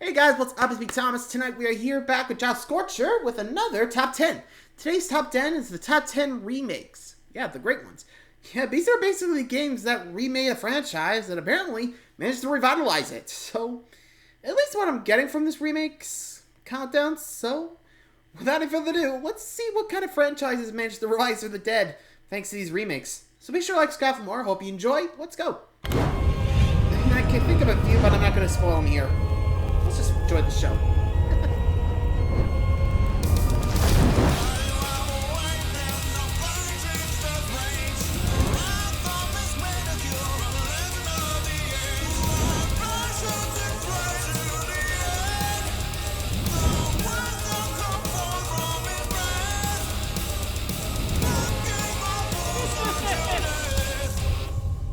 Hey guys, what's up? It's me, Thomas. Tonight we are here back with JoshScorcher with another Top 10. Today's Top 10 is the Top 10 Remakes. Yeah, the great ones. Yeah, these are basically games that remade a franchise and apparently managed to revitalize it. So, at least what I'm getting from this remakes countdown. So, without any further ado, let's see what kind of franchises managed to rise from the dead thanks to these remakes. So be sure to like, subscribe for more. Hope you enjoy. Let's go. And I can think of a few, but I'm not going to spoil them here. Let's just enjoy the show.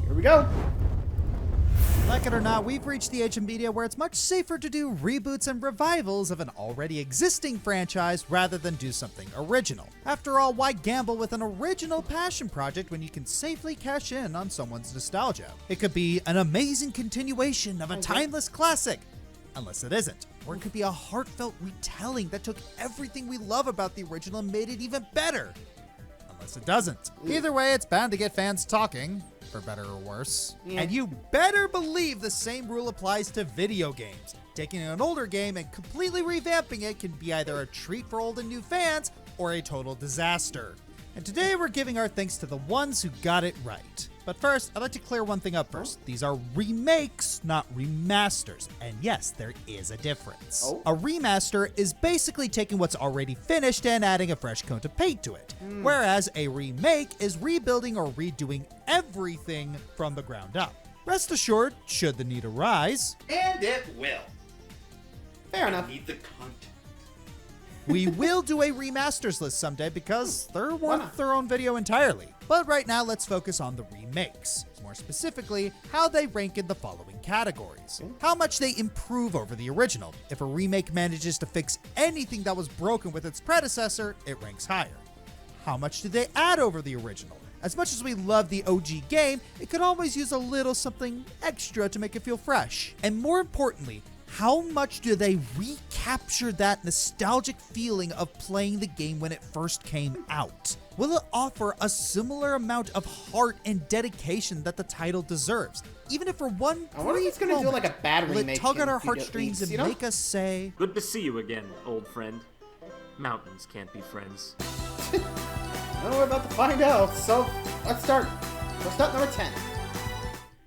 Here we go. Like it or not, we've reached the age of media where it's much safer to do reboots and revivals of an already existing franchise rather than do something original. After all, why gamble with an original passion project when you can safely cash in on someone's nostalgia? It could be an amazing continuation of a timeless classic, unless it isn't. Or it could be a heartfelt retelling that took everything we love about the original and made it even better, unless it doesn't. Either way, it's bound to get fans talking, for better or worse. And you better believe the same rule applies to video games. Taking an older game and completely revamping it can be either a treat for old and new fans or a total disaster. And today we're giving our thanks to the ones who got it right. But first, I'd like to clear one thing up first. These are remakes, not remasters. And yes, there is a difference. A remaster is basically taking what's already finished and adding a fresh coat of paint to it. Whereas a remake is rebuilding or redoing everything from the ground up. Rest assured, should the need arise, And it will. Fair enough. Need the content. we will do a remasters list someday because they're worth their own video entirely. But right now, let's focus on the remakes. More specifically, how they rank in the following categories. How much they improve over the original. If a remake manages to fix anything that was broken with its predecessor, it ranks higher. How much do they add over the original? As much as we love the OG game, it could always use a little something extra to make it feel fresh. And more importantly, how much do they recapture that nostalgic feeling of playing the game when it first came out? Will it offer a similar amount of heart and dedication that the title deserves? Even if for one I wonder if it's brief gonna do moment, like a bad will it remake. tug at our if you get heartstrings leaks, and make us say, Good to see you again, old friend. Mountains can't be friends. Well, we're about to find out. So let's start. Let's start number 10.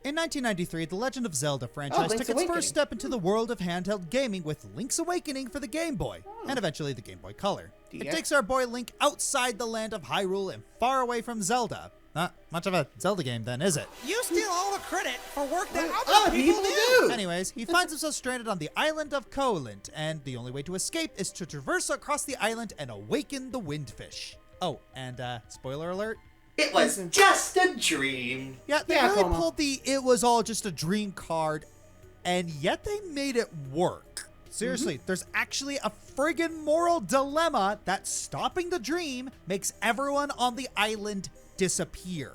In 1993, the Legend of Zelda franchise Link's took its Awakening. first step into the world of handheld gaming with Link's Awakening for the Game Boy, and eventually the Game Boy Color. It DS? takes our boy Link outside the land of Hyrule and far away from Zelda. Not much of a Zelda game then, is it? You steal all the credit for work that Other other people do. Anyways, he finds himself stranded on the island of Koholint, and the only way to escape is to traverse across the island and awaken the Windfish. Oh, and spoiler alert, It was just a dream. yeah, they Yeah, really Como. pulled the "it was all just a dream" card, and yet they made it work. Seriously, there's actually a friggin' moral dilemma that stopping the dream makes everyone on the island disappear.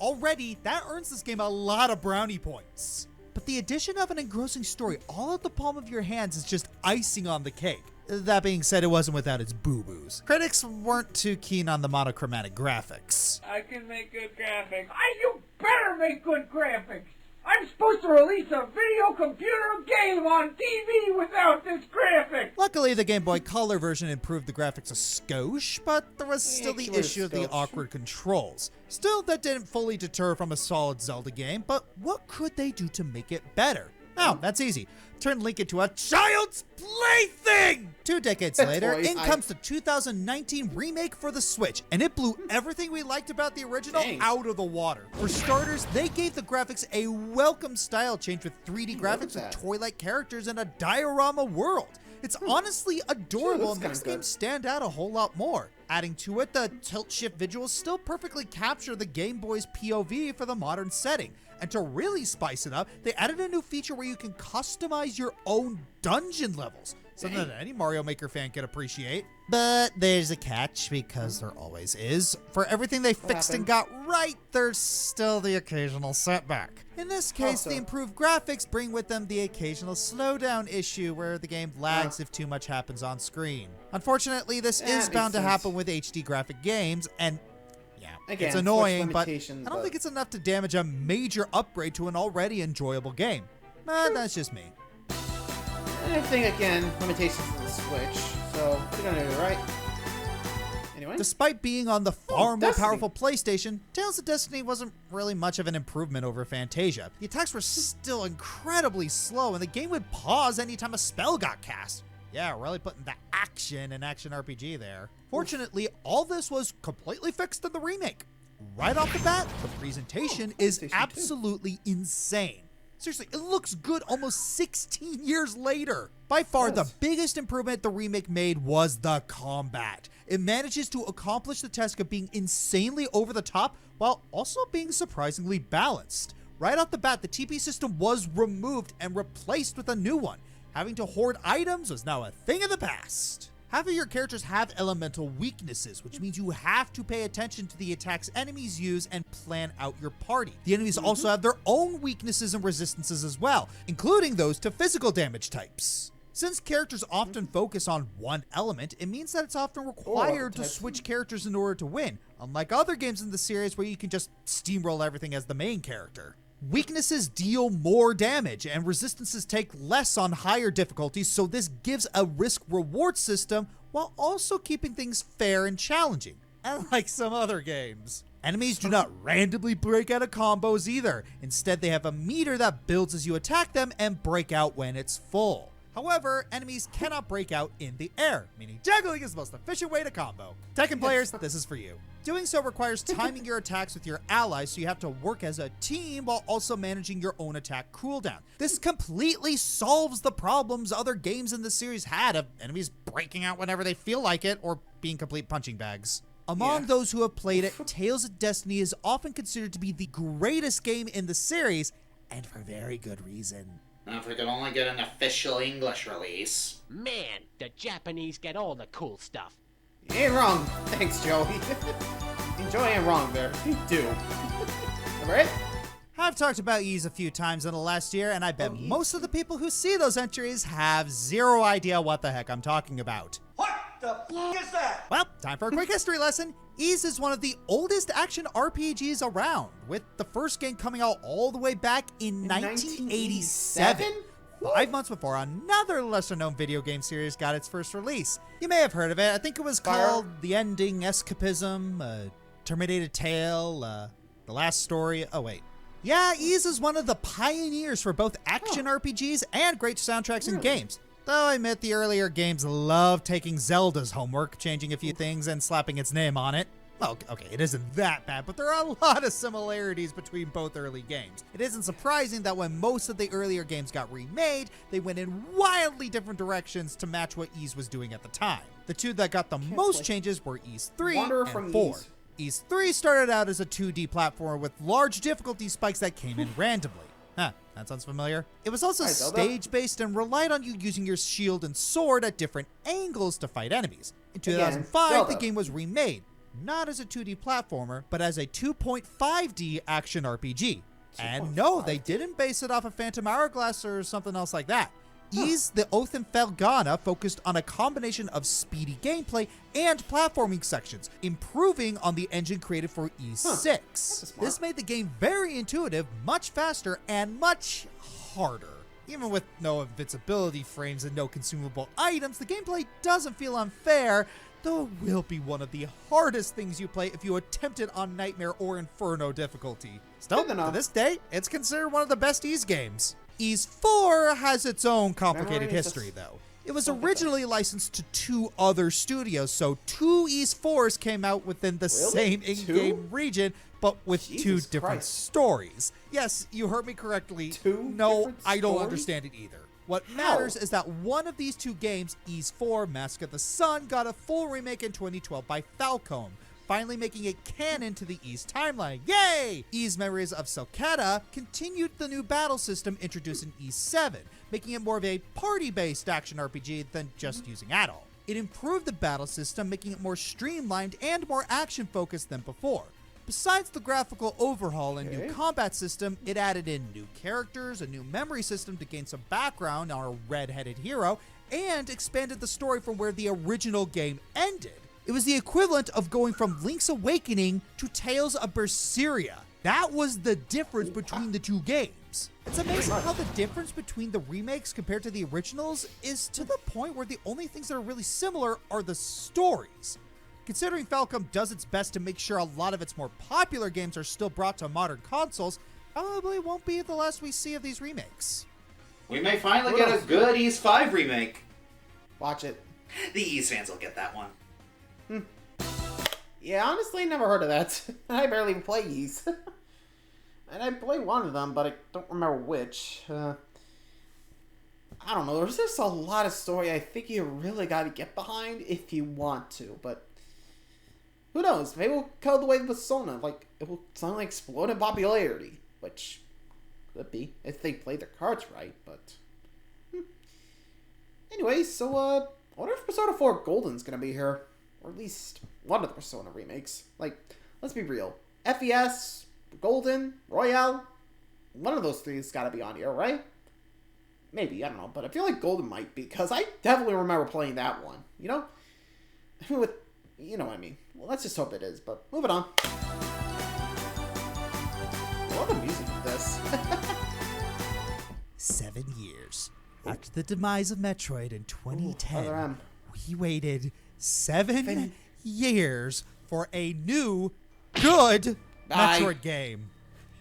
Already, that earns this game a lot of brownie points. But the addition of an engrossing story all at the palm of your hands is just icing on the cake. That being said, it wasn't without its boo-boos. Critics weren't too keen on the monochromatic graphics. I can make good graphics. You better make good graphics. I'm supposed to release a video computer game on TV without this graphic. Luckily, the Game Boy Color version improved the graphics a skosh, but there was still the sure, issue of the skosh. awkward controls. Still, that didn't fully deter from a solid Zelda game, but what could they do to make it better? Oh, that's easy. Turn Link into a child's plaything! 2 decades later, Toy in hype. comes the 2019 remake for the Switch, and it blew everything we liked about the original Dang. out of the water. For starters, they gave the graphics a welcome style change with 3D Look graphics at with that. toy-like characters and a diorama world. It's honestly adorable looks and makes the kinda game good. stand out a whole lot more. Adding to it, the tilt-shift visuals still perfectly capture the Game Boy's POV for the modern setting. And to really spice it up, they added a new feature where you can customize your own dungeon levels. something that any Mario Maker fan can appreciate. But there's a catch, because there always is. For everything they fixed and got right, there's still the occasional setback. In this case, the improved graphics bring with them the occasional slowdown issue where the game lags if too much happens on screen. Unfortunately, this is bound to happen with HD graphic games, and it's annoying, but I don't think it's enough to damage a major upgrade to an already enjoyable game. But that's just me. And I think, again, limitations of the Switch, so they're gonna do it right. Anyway. Despite being on the far more powerful PlayStation, Tales of Destiny wasn't really much of an improvement over Fantasia. The attacks were still incredibly slow, and the game would pause anytime a spell got cast. Yeah, really putting the action in action RPG there. Fortunately, all this was completely fixed in the remake. Right off the bat, the presentation is absolutely insane. Seriously, it looks good almost 16 years later. By far, the biggest improvement the remake made was the combat. It manages to accomplish the task of being insanely over the top while also being surprisingly balanced. Right off the bat, the TP system was removed and replaced with a new one. Having to hoard items was now a thing of the past. Half of your characters have elemental weaknesses, which means you have to pay attention to the attacks enemies use and plan out your party. The enemies also have their own weaknesses and resistances as well, including those to physical damage types. Since characters often focus on one element, it means that it's often required to switch characters in order to win, unlike other games in the series where you can just steamroll everything as the main character. Weaknesses deal more damage, and resistances take less on higher difficulties, so this gives a risk-reward system while also keeping things fair and challenging, unlike some other games. Enemies do not randomly break out of combos either. Instead, they have a meter that builds as you attack them and break out when it's full. However, enemies cannot break out in the air, meaning juggling is the most efficient way to combo. Tekken players, this is for you. Doing so requires timing your attacks with your allies, so you have to work as a team while also managing your own attack cooldown. This completely solves the problems other games in the series had of enemies breaking out whenever they feel like it or being complete punching bags. Among those who have played it, Tales of Destiny is often considered to be the greatest game in the series, and for very good reason. If we could only get an official English release. Man, the Japanese get all the cool stuff. You ain't wrong. Thanks, Joey. Joey ain't wrong there. You do. Alright? I've talked about Ys a few times in the last year, and I bet most of the people who see those entries have zero idea what the heck I'm talking about. What the f is that? Well, time for a quick history lesson. Ys is one of the oldest action RPGs around, with the first game coming out all the way back in 1987. 5 months before another lesser-known video game series got its first release. You may have heard of it. I think it was called The Ending Escapism, Terminated Tale, The Last Story. Oh, wait. Yeah, Ys is one of the pioneers for both action RPGs and great soundtracks and games. Though I admit the earlier games love taking Zelda's homework, changing a few things and slapping its name on it. Well, okay, it isn't that bad, but there are a lot of similarities between both early games. It isn't surprising that when most of the earlier games got remade, they went in wildly different directions to match what Ys was doing at the time. The two that got the most changes were Ys 3 and 4. Ys 3 started out as a 2D platformer with large difficulty spikes that came in randomly. Huh, that sounds familiar. It was also stage-based and relied on you using your shield and sword at different angles to fight enemies. In 2005, the game was remade, not as a 2D platformer, but as a 2.5D action RPG. And no, they didn't base it off of Phantom Hourglass or something else like that. Ys the Oath and Felghana focused on a combination of speedy gameplay and platforming sections, improving on the engine created for Ys 6. This made the game very intuitive, much faster, and much harder. Even with no invincibility frames and no consumable items, the gameplay doesn't feel unfair, though it will be one of the hardest things you play if you attempt it on Nightmare or Inferno difficulty. Still, to this day, it's considered one of the best Ys games. Ys 4 has its own complicated history, though. It was originally licensed to 2 other studios, so 2 Ys 4s came out within the same in-game region, but with 2 different stories. Yes, you heard me correctly. No, I don't understand it either. What matters is that one of these 2 games, Ys 4 Mask of the Sun, got a full remake in 2012 by Falcom, finally making it canon to the Ys timeline. Yay! Ys Memories of Selketa continued the new battle system introduced in Ys 7, making it more of a party-based action RPG than just using at-all. It improved the battle system, making it more streamlined and more action-focused than before. Besides the graphical overhaul and new combat system, it added in new characters, a new memory system to gain some background on our red-headed hero, and expanded the story from where the original game ended. It was the equivalent of going from Link's Awakening to Tales of Berseria. That was the difference between the two games. It's amazing how the difference between the remakes compared to the originals is to the point where the only things that are really similar are the stories. Considering Falcom does its best to make sure a lot of its more popular games are still brought to modern consoles, probably won't be the last we see of these remakes. We may finally get a good Ys 5 remake. Watch it. The Ys fans will get that one. Yeah, honestly, never heard of that. I barely even play Ys. And I played one of them, but I don't remember which. I don't know. There's just a lot of story I think you really got to get behind if you want to, but who knows? Maybe we'll go the way of Persona. Like, it will suddenly explode in popularity, which could be if they play their cards right, but anyway, so I wonder if Persona 4 Golden's gonna be here, or at least one of the Persona remakes. Like, let's be real, FES, Golden, Royale, one of those three has got to be on here, right? Maybe, I don't know, but I feel like Golden might be, because I definitely remember playing that one, you know? I mean, you know what I mean. Well, let's just hope it is, but moving on. I love the music of this. 7 years after the demise of Metroid in 2010, we waited 7 years for a new, good Metroid game.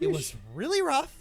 It was really rough,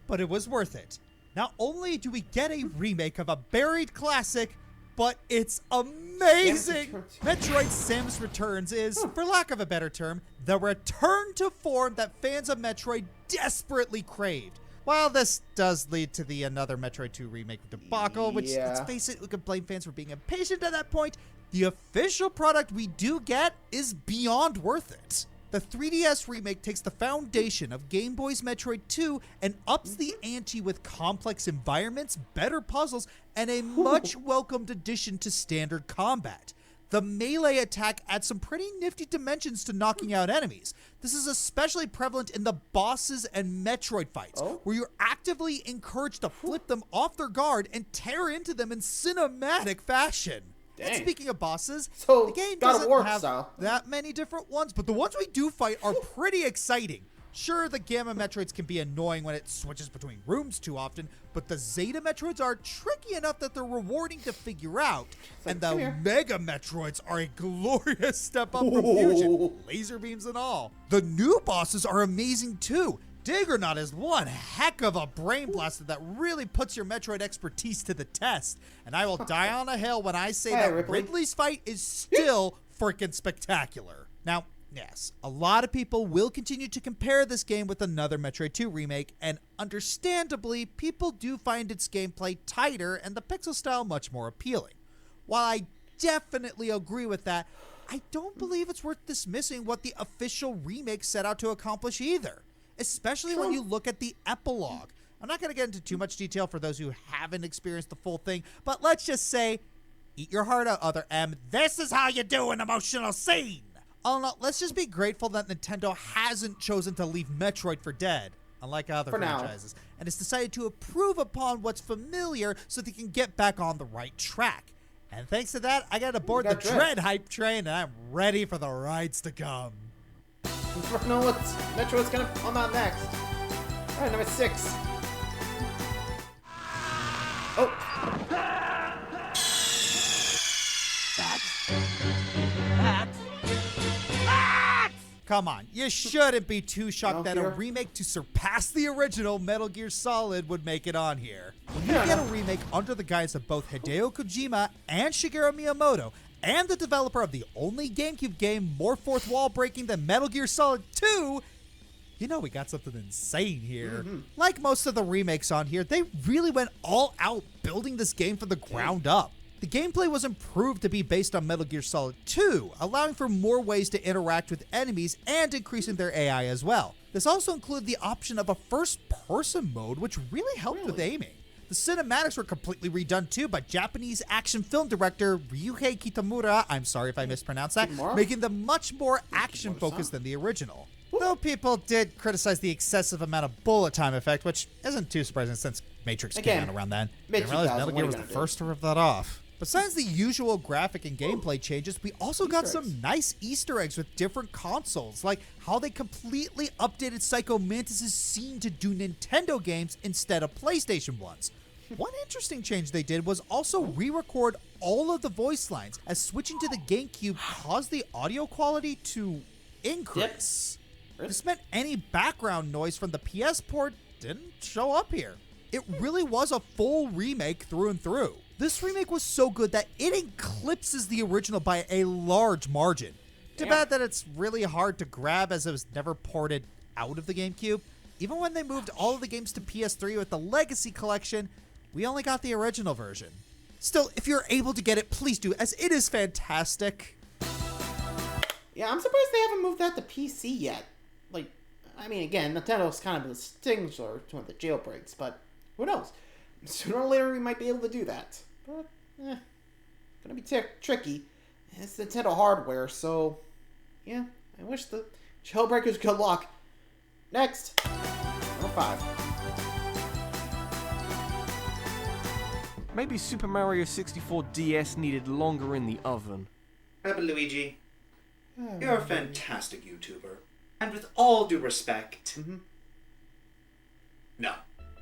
but it was worth it. Not only do we get a remake of a buried classic, but it's amazing! Metroid Samus Returns is, for lack of a better term, the return to form that fans of Metroid desperately craved. While this does lead to the another Metroid 2 remake debacle, which, let's face it, we could blame fans for being impatient at that point, the official product we do get is beyond worth it. The 3DS remake takes the foundation of Game Boy's Metroid 2 and ups the ante with complex environments, better puzzles, and a much welcomed addition to standard combat. The melee attack adds some pretty nifty dimensions to knocking out enemies. This is especially prevalent in the bosses and Metroid fights, where you're actively encouraged to flip them off their guard and tear into them in cinematic fashion. And speaking of bosses, the game doesn't have that many different ones, but the ones we do fight are pretty exciting. Sure, the Gamma Metroids can be annoying when it switches between rooms too often, but the Zeta Metroids are tricky enough that they're rewarding to figure out. And the Mega Metroids are a glorious step up from Fusion, laser beams and all. The new bosses are amazing too. Diggernaut is one heck of a brain blaster that really puts your Metroid expertise to the test. And I will die on a hill when I say that Ridley's fight is still freaking spectacular. Now, yes, a lot of people will continue to compare this game with another Metroid 2 remake, and understandably, people do find its gameplay tighter and the pixel style much more appealing. While I definitely agree with that, I don't believe it's worth dismissing what the official remake set out to accomplish either. Especially when you look at the epilogue. I'm not going to get into too much detail for those who haven't experienced the full thing, but let's just say, eat your heart out, Other M. This is how you do an emotional scene. All in all, let's just be grateful that Nintendo hasn't chosen to leave Metroid for dead, unlike other franchises, and has decided to improve upon what's familiar so they can get back on the right track. And thanks to that, I got aboard the Dread hype train, and I'm ready for the rides to come. I don't know what Metroid's gonna come out next. Alright, number 6. Come on, you shouldn't be too shocked that a remake to surpass the original Metal Gear Solid would make it on here. When you get a remake under the guise of both Hideo Kojima and Shigeru Miyamoto, and the developer of the only GameCube game more fourth wall breaking than Metal Gear Solid 2, you know we got something insane here. Like most of the remakes on here, they really went all out building this game from the ground up. The gameplay was improved to be based on Metal Gear Solid 2, allowing for more ways to interact with enemies and increasing their AI as well. This also included the option of a first-person mode, which really helped with aiming. The cinematics were completely redone too by Japanese action film director Ryuhei Kitamura, I'm sorry if I mispronounced that, making them much more action-focused than the original. Though people did criticize the excessive amount of bullet time effect, which isn't too surprising since Matrix came out around then. I didn't realize Metal Gear was the first to rip that off. Besides the usual graphic and gameplay changes, we also got some nice Easter eggs with different consoles, like how they completely updated Psycho Mantis' scene to do Nintendo games instead of PlayStation ones. One interesting change they did was also re-record all of the voice lines, as switching to the GameCube caused the audio quality to increase. This meant any background noise from the PS port didn't show up here. It really was a full remake through and through. This remake was so good that it eclipses the original by a large margin. Too bad that it's really hard to grab as it was never ported out of the GameCube. Even when they moved all of the games to PS3 with the Legacy Collection, we only got the original version. Still, if you're able to get it, please do, as it is fantastic. Yeah, I'm surprised they haven't moved that to PC yet. Like, I mean, again, Nintendo's kind of a stickler to the jailbreaks, but who knows? Sooner or later, we might be able to do that. But, gonna be tricky. It's Nintendo hardware, so, yeah, I wish the jailbreakers good luck. Next, number 5. Maybe Super Mario 64 DS needed longer in the oven. Rebel Luigi, you're a fantastic YouTuber. And with all due respect, no.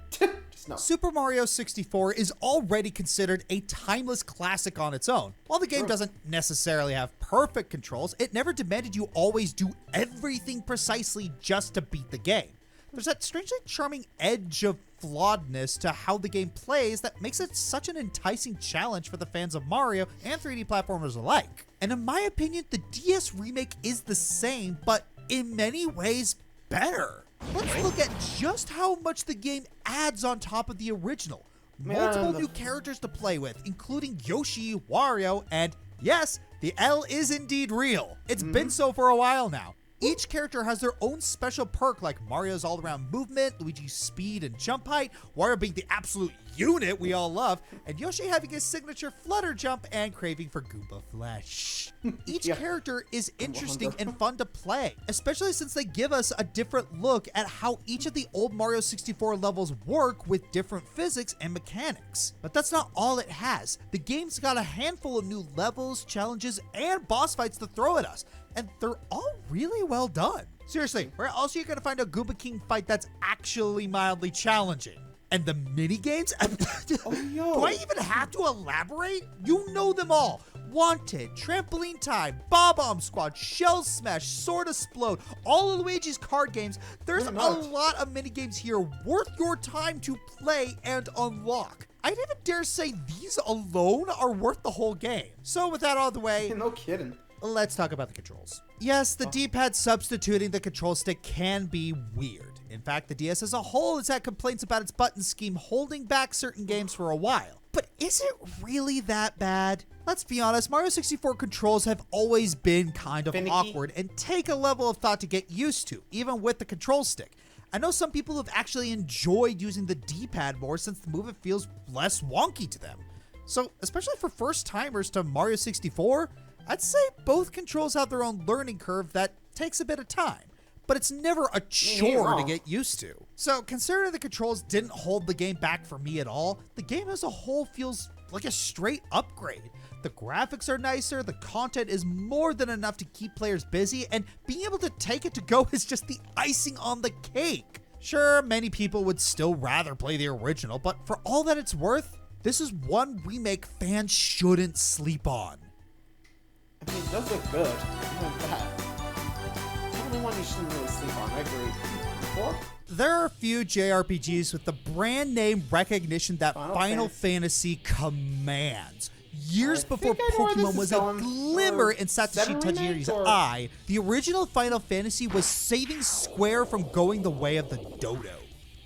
Just no. Super Mario 64 is already considered a timeless classic on its own. While the game doesn't necessarily have perfect controls, it never demanded you always do everything precisely just to beat the game. There's that strangely charming edge of flawedness to how the game plays that makes it such an enticing challenge for the fans of Mario and 3D platformers alike. And in my opinion, the DS remake is the same, but in many ways better. Let's look at just how much the game adds on top of the original. Multiple new characters to play with, including Yoshi, Wario, and yes, the L is indeed real. It's been so for a while now. Each character has their own special perk, like Mario's all-around movement, Luigi's speed and jump height, Wario being the absolute unit we all love, and Yoshi having his signature flutter jump and craving for Goomba flesh. Each character is interesting and fun to play, especially since they give us a different look at how each of the old Mario 64 levels work with different physics and mechanics. But that's not all it has. The game's got a handful of new levels, challenges, and boss fights to throw at us, and they're all really well done. Seriously, where else are you gonna find a Goomba King fight that's actually mildly challenging? And the mini-games? Do I even have to elaborate? You know them all. Wanted, Trampoline Time, Bob-Omb Squad, Shell Smash, Sword Explode, all of Luigi's card games. There's a lot of mini-games here worth your time to play and unlock. I'd even dare say these alone are worth the whole game. So with that out of the way, No kidding. let's talk about the controls. Yes, the D-pad substituting the control stick can be weird. In fact, the DS as a whole has had complaints about its button scheme holding back certain games for a while. But is it really that bad? Let's be honest, Mario 64 controls have always been kind of awkward and take a level of thought to get used to, even with the control stick. I know some people have actually enjoyed using the D-pad more since the movement feels less wonky to them. So, especially for first-timers to Mario 64, I'd say both controls have their own learning curve that takes a bit of time, but it's never a chore to get used to. So considering the controls didn't hold the game back for me at all, the game as a whole feels like a straight upgrade. The graphics are nicer, the content is more than enough to keep players busy, and being able to take it to go is just the icing on the cake. Sure, many people would still rather play the original, but for all that it's worth, this is one remake fans shouldn't sleep on. I mean, it does look good. Not bad. It's the only one you shouldn't really sleep on. I agree. 4? There are a few JRPGs with the brand name recognition that Final Fantasy commands. Years before Pokemon was a glimmer in Satoshi Tajiri's eye, the original Final Fantasy was saving Square from going the way of the dodo.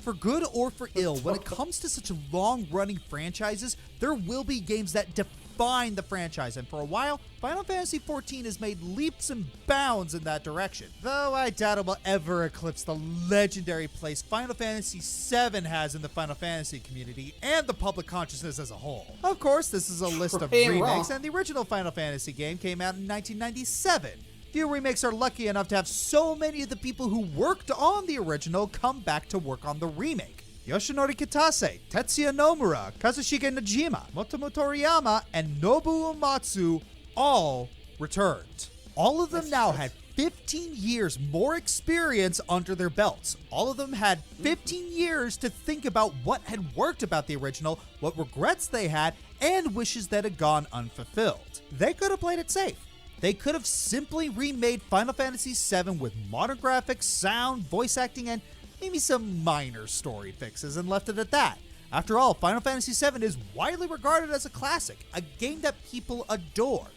For good or for ill, when it comes to such long-running franchises, there will be games that define the franchise, and for a while, Final Fantasy XIV has made leaps and bounds in that direction. Though I doubt it will ever eclipse the legendary place Final Fantasy VII has in the Final Fantasy community and the public consciousness as a whole. Of course, this is a list of remakes, and the original Final Fantasy game came out in 1997. Few remakes are lucky enough to have so many of the people who worked on the original come back to work on the remake. Yoshinori Kitase, Tetsuya Nomura, Kazushige Najima, Motomo Toriyama, and Nobuo Uematsu all returned. All of them now had 15 years more experience under their belts. All of them had 15 years to think about what had worked about the original, what regrets they had, and wishes that had gone unfulfilled. They could have played it safe. They could have simply remade Final Fantasy VII with modern graphics, sound, voice acting, and maybe some minor story fixes and left it at that. After all, Final Fantasy VII is widely regarded as a classic, a game that people adore.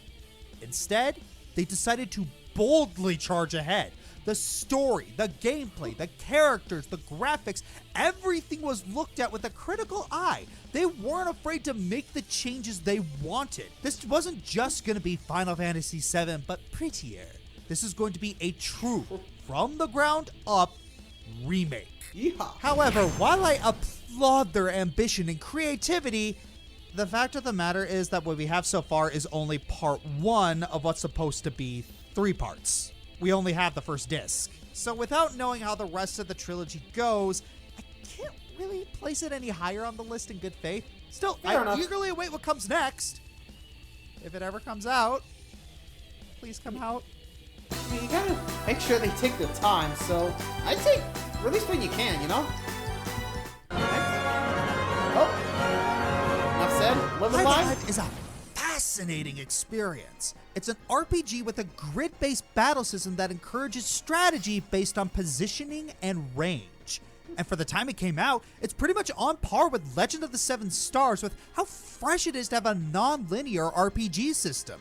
Instead, they decided to boldly charge ahead. The story, the gameplay, the characters, the graphics, everything was looked at with a critical eye. They weren't afraid to make the changes they wanted. This wasn't just going to be Final Fantasy VII, but prettier. This is going to be a true, from the ground up remake. Yeehaw. However, while I applaud their ambition and creativity, the fact of the matter is that what we have so far is only part one of what's supposed to be 3 parts. We only have the first disc. So without knowing how the rest of the trilogy goes, I can't really place it any higher on the list in good faith. Still, Fair I enough. eagerly await what comes next. If it ever comes out, please come out. You gotta make sure they take their time, so I'd say release when you can, you know? Oh. Enough said. Live and Live live. Alive is a fascinating experience. It's an RPG with a grid-based battle system that encourages strategy based on positioning and range. And for the time it came out, it's pretty much on par with Legend of the Seven Stars with how fresh it is to have a non-linear RPG system.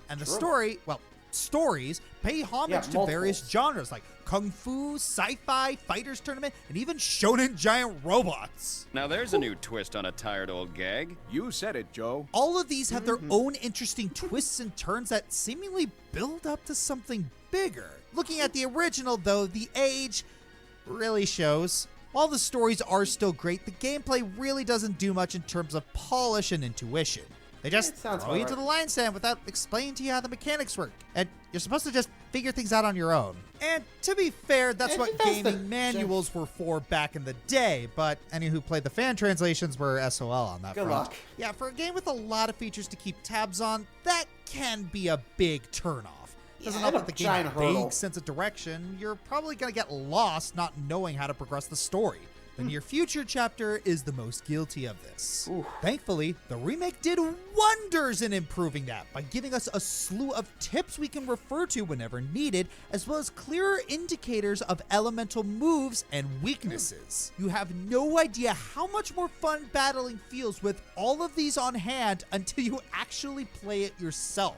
And the stories pay homage to various genres like Kung Fu, Sci-Fi, Fighters Tournament, and even Shonen Giant Robots. Now there's a new twist on a tired old gag. You said it, Joe. All of these have their own interesting twists and turns that seemingly build up to something bigger. Looking at the original, though, the age really shows. While the stories are still great, the gameplay really doesn't do much in terms of polish and intuition. They just throw you to the lion's den without explaining to you how the mechanics work, and you're supposed to just figure things out on your own. And to be fair, that's what gaming manuals were for back in the day, but any who played the fan translations were SOL on that front. Good luck. Yeah, for a game with a lot of features to keep tabs on, that can be a big turnoff. Doesn't help with the game's vague sense of direction, you're probably going to get lost not knowing how to progress the story. The near future chapter is the most guilty of this. Thankfully, the remake did wonders in improving that by giving us a slew of tips we can refer to whenever needed, as well as clearer indicators of elemental moves and weaknesses. You have no idea how much more fun battling feels with all of these on hand until you actually play it yourself.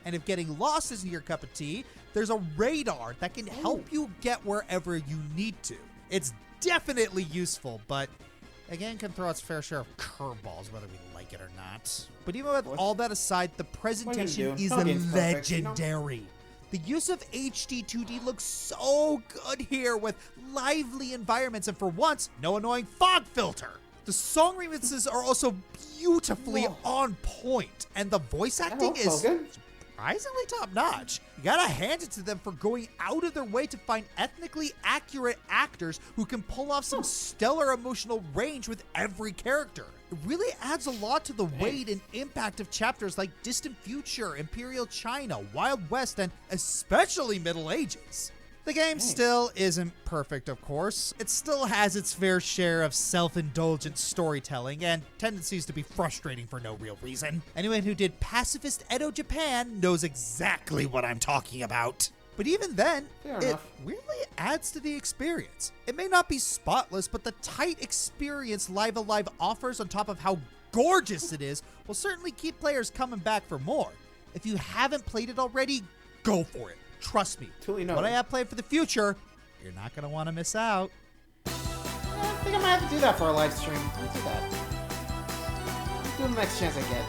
And if getting lost isn't your cup of tea, there's a radar that can help you get wherever you need to. It's definitely useful, but again can throw its fair share of curveballs whether we like it or not. But even with all that aside, the presentation is legendary. The use of HD 2D looks so good here with lively environments and for once, no annoying fog filter. The song remixes are also beautifully on point, and the voice acting is surprisingly top-notch. You gotta hand it to them for going out of their way to find ethnically accurate actors who can pull off some stellar emotional range with every character. It really adds a lot to the weight and impact of chapters like Distant Future, Imperial China, Wild West, and especially Middle Ages. The game still isn't perfect, of course. It still has its fair share of self-indulgent storytelling and tendencies to be frustrating for no real reason. Anyone who did Pacifist Edo Japan knows exactly what I'm talking about. But even then, it weirdly adds to the experience. It may not be spotless, but the tight experience Live Alive offers on top of how gorgeous it is will certainly keep players coming back for more. If you haven't played it already, go for it. Trust me, what I have planned for the future, you're not going to want to miss out. Fair think I might have to do that for a live stream. I'll do that. I'll do it the next chance I get.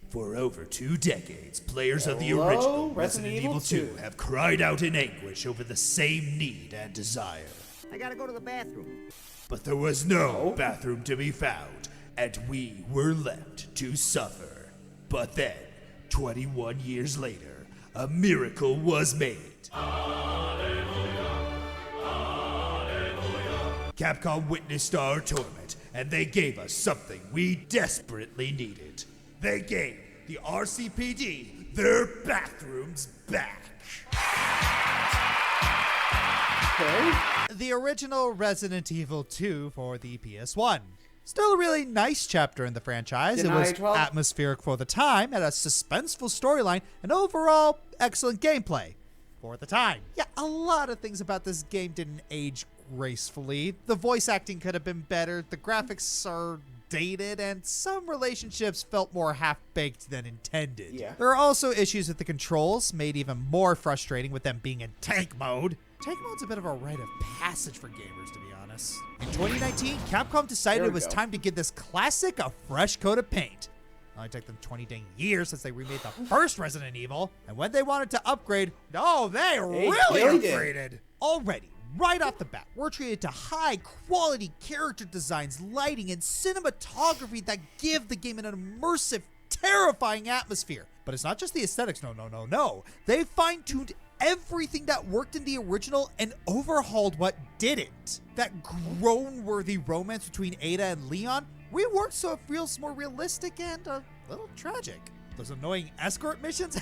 For over 2 decades, players of the Hello, original Resident Evil 2 have cried out in anguish over the same need and desire. I gotta go to the bathroom. But there was no bathroom to be found, and we were left to suffer. But then, 21 years later, a miracle was made. Capcom witnessed our torment, and they gave us something we desperately needed. They gave the RCPD their bathrooms back. The original Resident Evil 2 for the PS1. Still a really nice chapter in the franchise. It was atmospheric for the time, had a suspenseful storyline, and overall excellent gameplay for the time. Yeah, a lot of things about this game didn't age gracefully. The voice acting could have been better, the graphics are dated, and some relationships felt more half-baked than intended. Yeah. There are also issues with the controls, made even more frustrating with them being in tank mode. Tank mode's a bit of a rite of passage for gamers, to be honest. In 2019, Capcom decided it was time to give this classic a fresh coat of paint. It only took them 20 dang years since they remade the first Resident Evil, and when they wanted to upgrade, they really upgraded. Already, right off the bat, we're treated to high-quality character designs, lighting, and cinematography that give the game an immersive, terrifying atmosphere. But it's not just the aesthetics, no. They fine-tuned everything that worked in the original and overhauled what didn't. That groan-worthy romance between Ada and Leon reworked so it feels more realistic and a little tragic. Those annoying escort missions?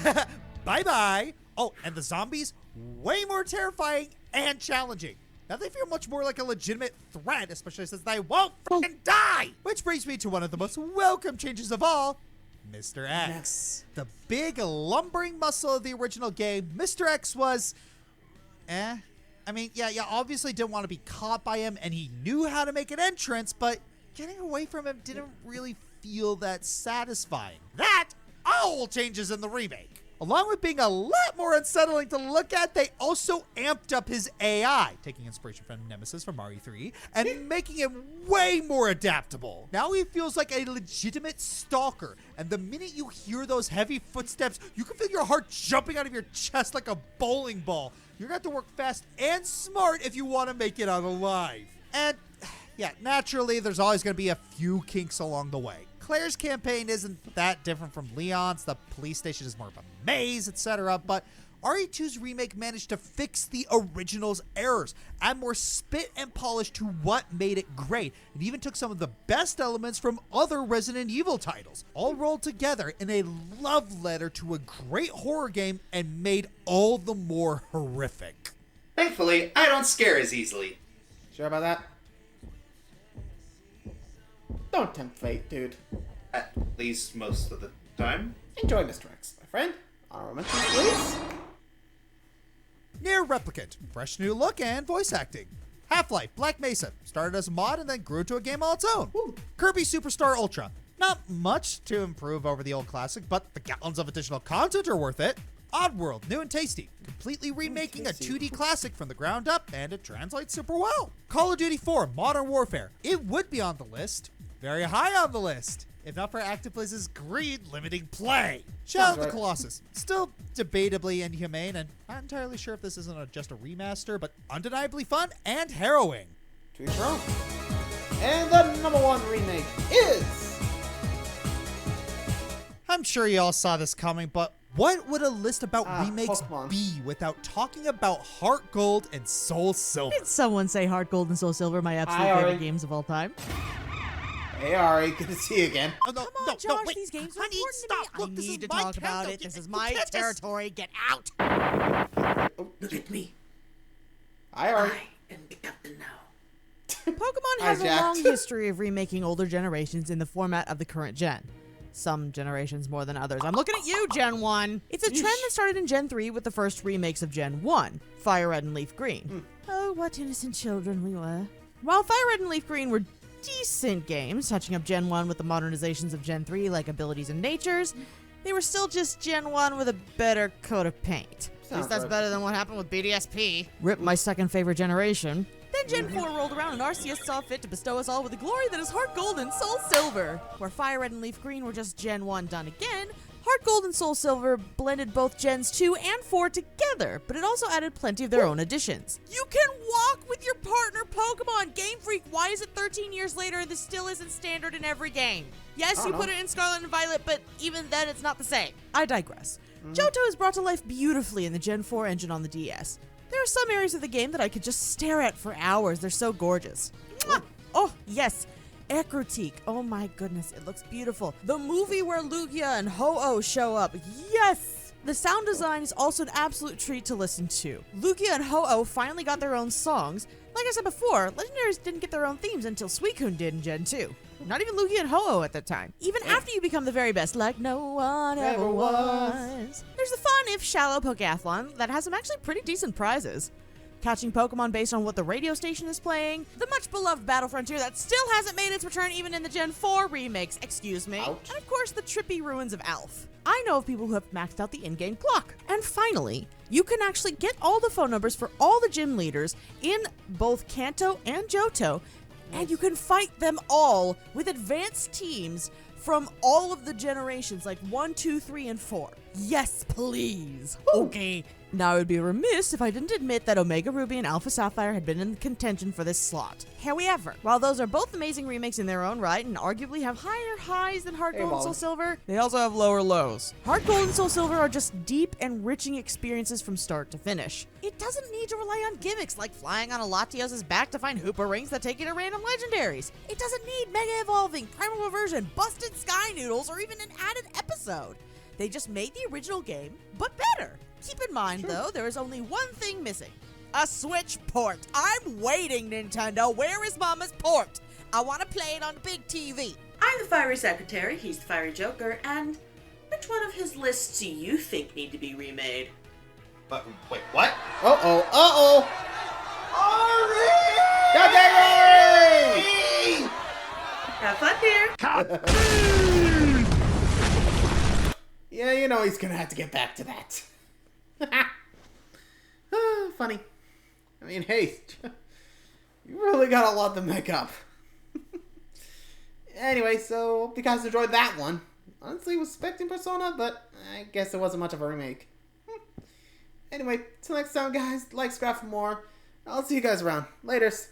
Bye-bye. Oh, and the zombies? Way more terrifying and challenging. Now they feel much more like a legitimate threat, especially since they won't fucking die! Which brings me to one of the most welcome changes of all, Mr. X. Yes. The big lumbering muscle of the original game, Mr. X was, I mean, yeah, you obviously didn't want to be caught by him, and he knew how to make an entrance, but getting away from him didn't really feel that satisfying. That all changes in the remake. Along with being a lot more unsettling to look at, they also amped up his AI, taking inspiration from Nemesis from RE3, and making him way more adaptable. Now he feels like a legitimate stalker, and the minute you hear those heavy footsteps, you can feel your heart jumping out of your chest like a bowling ball. You're gonna have to work fast and smart if you want to make it out alive. And yeah, naturally, there's always gonna be a few kinks along the way. Claire's campaign isn't that different from Leon's, the police station is more of a maze, etc., but RE2's remake managed to fix the original's errors, add more spit and polish to what made it great, and even took some of the best elements from other Resident Evil titles, all rolled together in a love letter to a great horror game and made all the more horrific. Thankfully, I don't scare as easily. Sure about that? Don't tempt fate, dude. At least most of the time. Enjoy Mr. X, my friend. Honorable mention, please. Nier Replicant, fresh new look and voice acting. Half-Life Black Mesa, started as a mod and then grew to a game all its own. Ooh. Kirby Superstar Ultra, not much to improve over the old classic, but the gallons of additional content are worth it. Oddworld, new and tasty, completely remaking a 2D classic from the ground up, and it translates super well. Call of Duty 4 Modern Warfare, it would be on the list. Very high on the list, if not for ActivePlace's greed limiting play. Shadow of the Colossus, still debatably inhumane, and not entirely sure if this isn't just a remaster, but undeniably fun and harrowing. To each their own. And the #1 remake is... I'm sure you all saw this coming, but what would a list about remakes Pokemon. be without talking about HeartGold and SoulSilver? Did someone say HeartGold and SoulSilver, my absolute favorite games of all time? Hey, Ari, good to see you again. Oh, no, Come on, Josh, these games are important stop. to me. Look, this I need is to my talk about countdown. it. This is You my can't territory. Get out. Oh, look at me. Hi, Ari. I am the captain now. Pokemon has Hi, a Jack. long history of remaking older generations in the format of the current gen. Some generations more than others. I'm looking at you, Gen 1. It's a trend that started in Gen 3 with the first remakes of Gen 1, Fire Red and Leaf Green. Oh, what innocent children we were. While Fire Red and Leaf Green were decent games, touching up Gen 1 with the modernizations of Gen 3 like abilities and natures, they were still just Gen 1 with a better coat of paint. At least that's better than what happened with BDSP. Rip my second favorite generation. Then Then Gen 4 rolled around and Arceus saw fit to bestow us all with the glory that is HeartGold and SoulSilver. Where Fire Red and Leaf Green were just Gen 1 done again, HeartGold and SoulSilver blended both Gens 2 and 4 together, but it also added plenty of their own additions. You can walk with your partner Pokemon! Game Freak, why is it 13 years later and this still isn't standard in every game? Yes, you put it in Scarlet and Violet, but even then it's not the same. I digress. Johto is brought to life beautifully in the Gen 4 engine on the DS. There are some areas of the game that I could just stare at for hours. They're so gorgeous. Mwah! Oh, yes. Ekrotique. Oh my goodness, it looks beautiful. The movie where Lugia and Ho-Oh show up. Yes! The sound design is also an absolute treat to listen to. Lugia and Ho-Oh finally got their own songs. Like I said before, Legendaries didn't get their own themes until Suicune did in Gen 2. Not even Lugia and Ho-Oh at that time. Even after you become the very best, like no one ever was. There's the fun, if shallow, Pokeathlon that has some actually pretty decent prizes. Catching Pokemon based on what the radio station is playing, the much-beloved Battle Frontier that still hasn't made its return even in the Gen 4 remakes, excuse me, and of course the trippy ruins of Alph. I know of people who have maxed out the in-game clock. And finally, you can actually get all the phone numbers for all the gym leaders in both Kanto and Johto, and you can fight them all with advanced teams from all of the generations, like 1, 2, 3, and 4. Yes, please. Okay. Now, I would be remiss if I didn't admit that Omega Ruby and Alpha Sapphire had been in contention for this slot. However, while those are both amazing remakes in their own right and arguably have higher highs than HeartGold and SoulSilver, they also have lower lows. HeartGold and SoulSilver are just deep, enriching experiences from start to finish. It doesn't need to rely on gimmicks like flying on a Latios' back to find Hoopa rings that take you to random legendaries. It doesn't need Mega Evolving, Primal Reversion, busted Sky Noodles, or even an added episode. They just made the original game, but better. Keep in mind, though, there is only one thing missing. A Switch port. I'm waiting, Nintendo. Where is Mama's port? I want to play it on the big TV. I'm the Fiery Secretary, he's the Fiery Joker, and which one of his lists do you think need to be remade? But, wait, what? Uh-oh. Ari! Have fun, dear. Yeah, you know he's gonna have to get back to that. Funny. I mean, hey, you really got a lot to make up. Anyway, so hope you guys enjoyed that one. Honestly, was expecting Persona, but I guess it wasn't much of a remake. Anyway, till next time, guys, like, subscribe for more. I'll see you guys around. Laters.